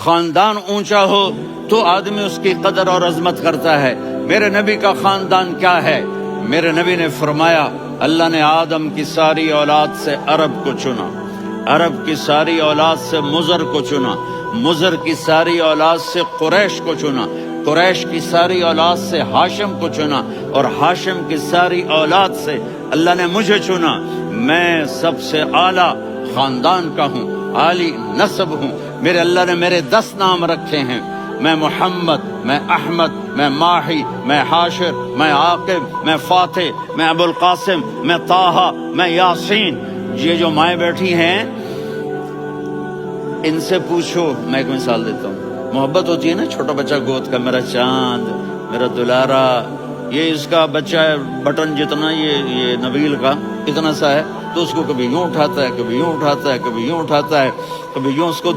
خاندان اونچا ہو تو آدمی اس کی قدر اور عظمت کرتا ہے۔ میرے نبی کا خاندان کیا ہے؟ میرے نبی نے فرمایا اللہ نے آدم کی ساری اولاد سے عرب کو چنا، عرب کی ساری اولاد سے مضر کو چنا، مضر کی ساری اولاد سے قریش کو چنا، قریش کی ساری اولاد سے ہاشم کو چنا، اور ہاشم کی ساری اولاد سے اللہ نے مجھے چنا۔ میں سب سے اعلیٰ خاندان کا ہوں، عالی نسب ہوں۔ میرے اللہ نے میرے 10 نام رکھے ہیں، میں محمد، میں احمد، میں ماہی، میں حاشر، میں عاقب، میں فاتح، میں ابو القاسم، میں طٰہٰ، میں یاسین۔ یہ جو مائیں بیٹھی ہیں ان سے پوچھو، میں ایک مثال دیتا ہوں، محبت ہوتی ہے نا چھوٹا بچہ گود کا، میرا چاند، میرا دلارا، یہ اس کا بچہ ہے بٹن جتنا، یہ نبیل کا اتنا سا ہے، تو اس کو کبھی یوں اٹھاتا ہے، کبھی یوں اٹھاتا ہے، کبھی یوں اٹھاتا ہے، کبھی یوں اس کو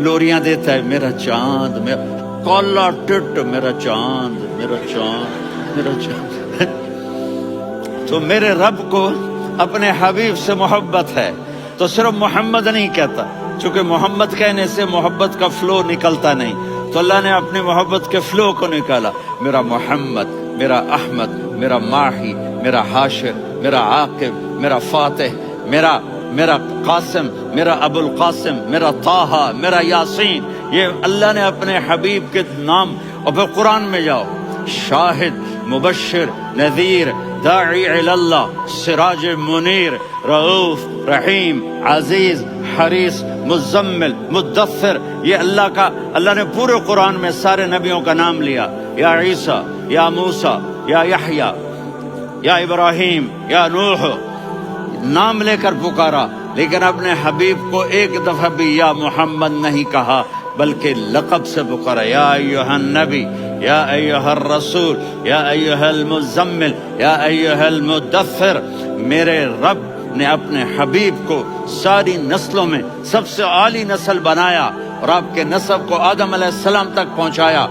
لوریاں دیتا ہے، میرا چاند، میرا کالا ٹٹ، میرا چاند، میرا چاند، میرا چاند۔ تو میرے رب کو اپنے حبیب سے محبت ہے، تو صرف محمد نہیں کہتا، چونکہ محمد کہنے سے محبت کا فلو نکلتا نہیں، تو اللہ نے اپنی محبت کے فلو کو نکالا، میرا محمد، میرا احمد، میرا ماہی، میرا حاشر، میرا عاقب، میرا فاتح، میرا قاسم، میرا ابو القاسم، میرا طٰہٰ، میرا یاسین۔ یہ اللہ نے اپنے حبیب کے نام، اور پھر قرآن میں جاؤ، شاہد، مبشر، نذیر، داعی اللہ، سراج منیر، رؤوف، رحیم، عزیز، حریص، مزمل، مدثر، یہ اللہ نے پورے قرآن میں سارے نبیوں کا نام لیا، یا عیسیٰ، یا موسیٰ، یا یحییٰ، یا ابراہیم، یا نوح، نام لے کر پکارا، لیکن اپنے حبیب کو ایک دفعہ بھی یا محمد نہیں کہا، بلکہ لقب سے پکارا، یا ایھا النبی، یا ایھا الرسول، یا ایھا المزمل، یا ایھا المدثر۔ میرے رب نے اپنے حبیب کو ساری نسلوں میں سب سے عالی نسل بنایا، اور آپ کے نسب کو آدم علیہ السلام تک پہنچایا،